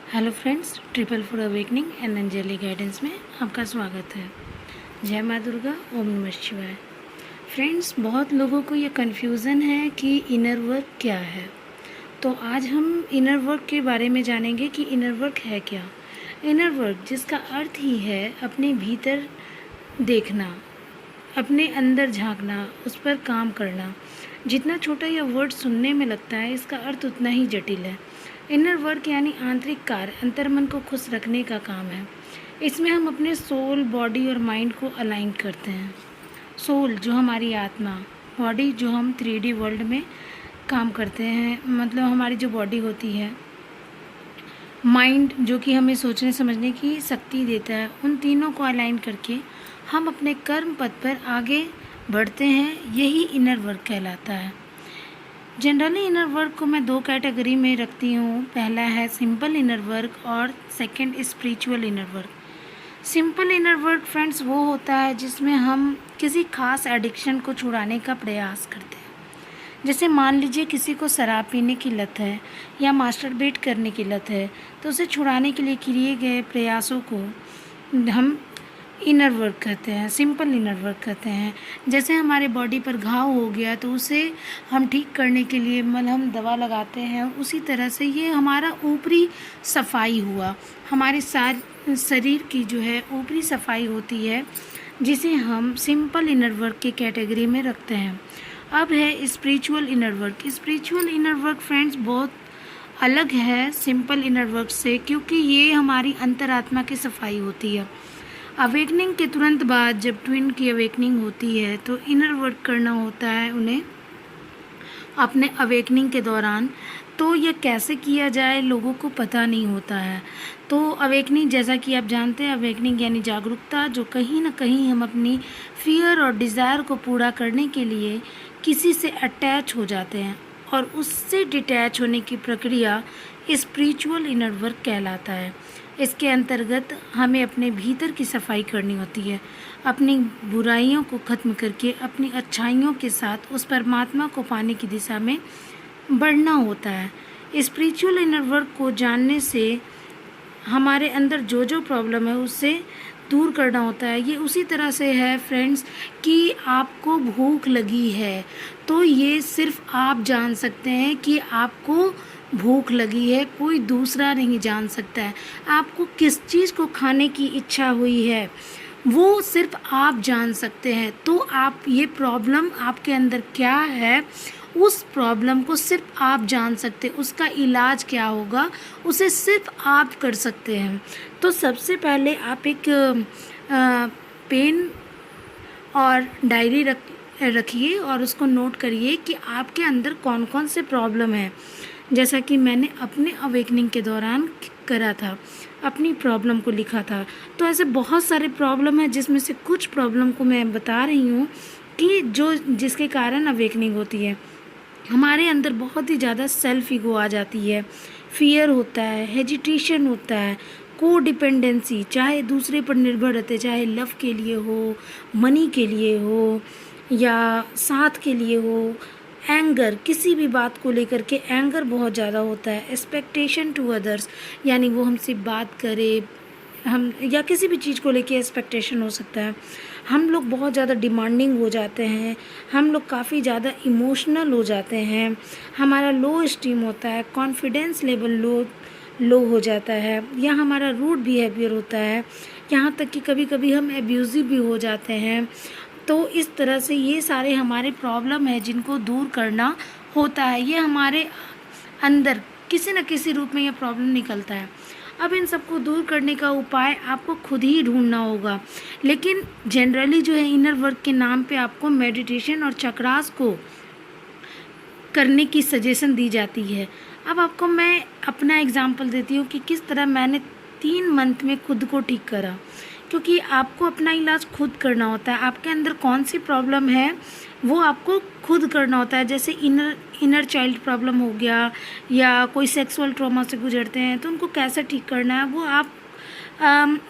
Hello friends, triple for awakening and Anjali guidance में आपका स्वागत है। जय माँ दुर्गा, ओम नमः शिवाय। फ्रेंड्स, बहुत लोगों को ये कन्फ्यूज़न है कि इनर वर्क क्या है। तो आज हम इनर वर्क के बारे में जानेंगे कि इनर वर्क है क्या। इनर वर्क जिसका अर्थ ही है अपने भीतर देखना, अपने अंदर झांकना, उस पर काम करना। जितना छोटा यह वर्ड सुनने में लगता है, इसका अर्थ उतना ही जटिल है। इनर वर्क यानी आंतरिक कार्य, अंतर्मन को खुश रखने का काम है। इसमें हम अपने सोल, बॉडी और माइंड को अलाइन करते हैं। सोल जो हमारी आत्मा, बॉडी जो हम 3D वर्ल्ड में काम करते हैं, मतलब हमारी जो बॉडी होती है, माइंड जो कि हमें सोचने समझने की शक्ति देता है। उन तीनों को अलाइन करके हम अपने कर्म पथ पर आगे बढ़ते हैं। यही इनर वर्क कहलाता है। जनरली इनर वर्क को मैं 2 कैटेगरी में रखती हूँ। पहला है सिंपल इनर वर्क और second spiritual inner work. Simple inner work friends वो होता है जिसमें हम किसी खास एडिक्शन को छुड़ाने का प्रयास करते हैं। जैसे मान लीजिए किसी को शराब पीने की लत है या मास्टरबेट करने की लत है, तो उसे छुड़ाने के लिए किए गए प्रयासों को हम इनर वर्क कहते हैं, सिंपल इनर वर्क कहते हैं। जैसे हमारे बॉडी पर घाव हो गया तो उसे हम ठीक करने के लिए मलहम दवा लगाते हैं, उसी तरह से ये हमारा ऊपरी सफाई हुआ। हमारे शरीर की जो है ऊपरी सफाई होती है, जिसे हम सिंपल इनर वर्क की कैटेगरी में रखते हैं। अब है spiritual inner work. Spiritual inner work friends बहुत अलग है सिंपल इनर वर्क से, क्योंकि ये हमारी अंतरात्मा की सफाई होती है। अवेकनिंग के तुरंत बाद जब ट्विन की अवेकनिंग होती है तो इनर वर्क करना होता है उन्हें अपने अवेकनिंग के दौरान। तो यह कैसे किया जाए लोगों को पता नहीं होता है। तो अवेकनिंग, जैसा कि आप जानते हैं, अवेकनिंग यानी जागरूकता, जो कहीं ना कहीं हम अपनी फियर और डिज़ायर को पूरा करने के लिए किसी से अटैच हो जाते हैं, और उससे डिटैच होने की प्रक्रिया स्पिरिचुअल इनर वर्क कहलाता है। इसके अंतर्गत हमें अपने भीतर की सफाई करनी होती है, अपनी बुराइयों को ख़त्म करके अपनी अच्छाइयों के साथ उस परमात्मा को पाने की दिशा में बढ़ना होता है। स्पिरिचुअल इनर वर्क को जानने से हमारे अंदर जो जो प्रॉब्लम है उससे दूर करना होता है। ये उसी तरह से है फ्रेंड्स कि आपको भूख लगी है तो ये सिर्फ आप जान सकते हैं कि आपको भूख लगी है, कोई दूसरा नहीं जान सकता है। आपको किस चीज़ को खाने की इच्छा हुई है वो सिर्फ आप जान सकते हैं। तो आप, ये प्रॉब्लम आपके अंदर क्या है, उस प्रॉब्लम को सिर्फ आप जान सकते हैं। उसका इलाज क्या होगा उसे सिर्फ आप कर सकते हैं। तो सबसे पहले आप एक पेन और डायरी रखिए और उसको नोट करिए कि आपके अंदर कौन कौन से प्रॉब्लम है। जैसा कि मैंने अपने अवेकनिंग के दौरान करा था, अपनी प्रॉब्लम को लिखा था। तो ऐसे बहुत सारे प्रॉब्लम है, जिसमें से कुछ प्रॉब्लम को मैं बता रही हूँ कि जिसके कारण अवेकनिंग होती है। हमारे अंदर बहुत ही ज़्यादा सेल्फ ईगो आ जाती है, फियर होता है, हेजिटेशन होता है, को डिपेंडेंसी, चाहे दूसरे पर निर्भर रहते, चाहे लव के लिए हो, मनी के लिए हो या साथ के लिए हो। एंगर, किसी भी बात को लेकर के एंगर बहुत ज़्यादा होता है। एक्सपेक्टेशन टू अदर्स, यानी वो हमसे बात करे, हम या किसी भी चीज़ को लेके एक्सपेक्टेशन हो सकता है। हम लोग बहुत ज़्यादा डिमांडिंग हो जाते हैं, हम लोग काफ़ी ज़्यादा इमोशनल हो जाते हैं, हमारा लो स्टीम होता है, कॉन्फिडेंस लेवल लो हो जाता है, या हमारा रूड बिहेवियर होता है, यहाँ तक कि कभी कभी हम एब्यूज़िव भी हो जाते हैं। तो इस तरह से ये सारे हमारे प्रॉब्लम है जिनको दूर करना होता है। ये हमारे अंदर किसी न किसी रूप में ये प्रॉब्लम निकलता है। अब इन सबको दूर करने का उपाय आपको खुद ही ढूंढना होगा। लेकिन जनरली जो है इनर वर्क के नाम पे आपको मेडिटेशन और चक्रास को करने की सजेशन दी जाती है। अब आपको मैं अपना एग्जांपल देती हूँ कि किस तरह मैंने 3 मंथ में खुद को ठीक करा। क्योंकि आपको अपना इलाज खुद करना होता है। आपके अंदर कौन सी प्रॉब्लम है वो आपको खुद करना होता है। जैसे इनर चाइल्ड प्रॉब्लम हो गया, या कोई सेक्सुअल ट्रॉमा से गुजरते हैं, तो उनको कैसे ठीक करना है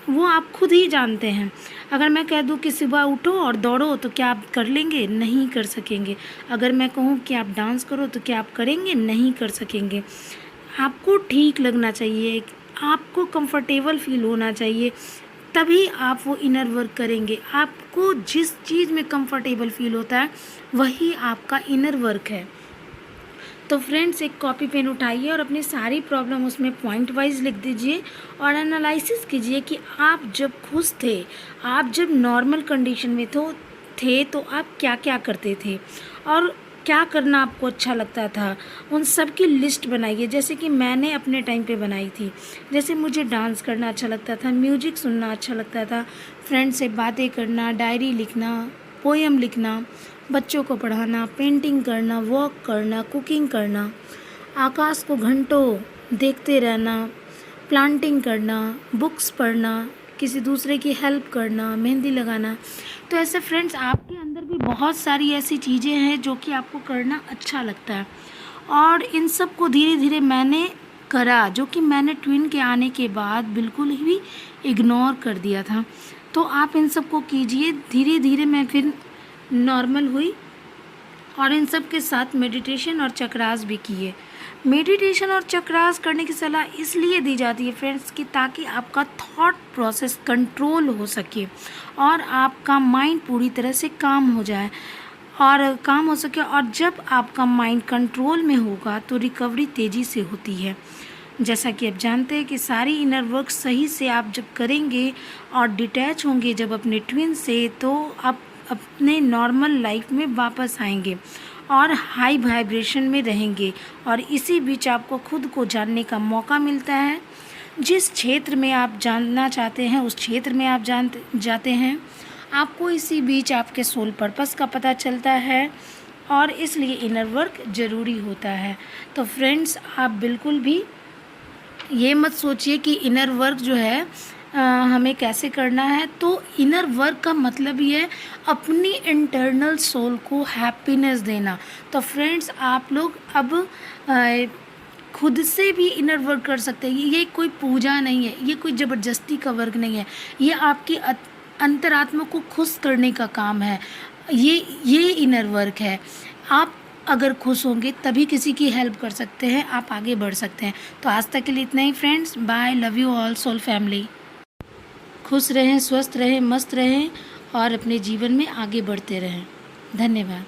वो आप खुद ही जानते हैं। अगर मैं कह दूं कि सुबह उठो और दौड़ो तो क्या आप कर लेंगे? नहीं कर सकेंगे। अगर मैं कहूँ कि आप डांस करो तो क्या आप करेंगे? नहीं कर सकेंगे। आपको ठीक लगना चाहिए, आपको कंफर्टेबल फील होना चाहिए, तभी आप वो इनर वर्क करेंगे। आपको जिस चीज़ में कंफर्टेबल फील होता है वही आपका इनर वर्क है। तो फ्रेंड्स, एक कॉपी पेन उठाइए और अपनी सारी प्रॉब्लम उसमें पॉइंट वाइज लिख दीजिए और एनालिसिस कीजिए कि आप जब खुश थे, आप जब नॉर्मल कंडीशन में थे तो आप क्या क्या करते थे और क्या करना आपको अच्छा लगता था। उन सब की लिस्ट बनाइए, जैसे कि मैंने अपने टाइम पे बनाई थी। जैसे मुझे डांस करना अच्छा लगता था, म्यूजिक सुनना अच्छा लगता था, फ्रेंड से बातें करना, डायरी लिखना, पोएम लिखना, बच्चों को पढ़ाना, पेंटिंग करना, वॉक करना, कुकिंग करना, आकाश को घंटों देखते रहना, प्लांटिंग करना, बुक्स पढ़ना, किसी दूसरे की हेल्प करना, मेहंदी लगाना। तो ऐसे फ्रेंड्स, आपके अंदर भी बहुत सारी ऐसी चीज़ें हैं जो कि आपको करना अच्छा लगता है और इन सब को धीरे धीरे मैंने करा, जो कि मैंने ट्विन के आने के बाद बिल्कुल ही इग्नोर कर दिया था। तो आप इन सब को कीजिए। धीरे धीरे मैं फिर नॉर्मल हुई और इन सब के साथ मेडिटेशन और चक्रास भी किए। मेडिटेशन और चक्रास करने की सलाह इसलिए दी जाती है फ्रेंड्स कि ताकि आपका थॉट प्रोसेस कंट्रोल हो सके और आपका माइंड पूरी तरह से काम हो जाए और जब आपका माइंड कंट्रोल में होगा तो रिकवरी तेज़ी से होती है। जैसा कि आप जानते हैं कि सारी इनर वर्क सही से आप जब करेंगे और डिटैच होंगे जब अपने ट्विन से, तो आप अपने नॉर्मल लाइफ में वापस आएंगे और हाई वाइब्रेशन में रहेंगे और इसी बीच आपको खुद को जानने का मौका मिलता है। जिस क्षेत्र में आप जानना चाहते हैं उस क्षेत्र में आप जाते हैं। आपको इसी बीच आपके सोल पर्पस का पता चलता है और इसलिए इनर वर्क ज़रूरी होता है। तो फ्रेंड्स, आप बिल्कुल भी ये मत सोचिए कि इनर वर्क जो है हमें कैसे करना है। तो इनर वर्क का मतलब ही है अपनी इंटरनल सोल को हैप्पीनेस देना। तो फ्रेंड्स, आप लोग अब खुद से भी इनर वर्क कर सकते हैं। ये कोई पूजा नहीं है, ये कोई ज़बरदस्ती का वर्क नहीं है, ये आपकी अंतरात्मा को खुश करने का काम है। ये इनर वर्क है। आप अगर खुश होंगे तभी किसी की हेल्प कर सकते हैं, आप आगे बढ़ सकते हैं। तो आज तक के लिए इतना ही friends. Bye, love you all soul family. खुश रहें, स्वस्थ रहें, मस्त रहें और अपने जीवन में आगे बढ़ते रहें। धन्यवाद।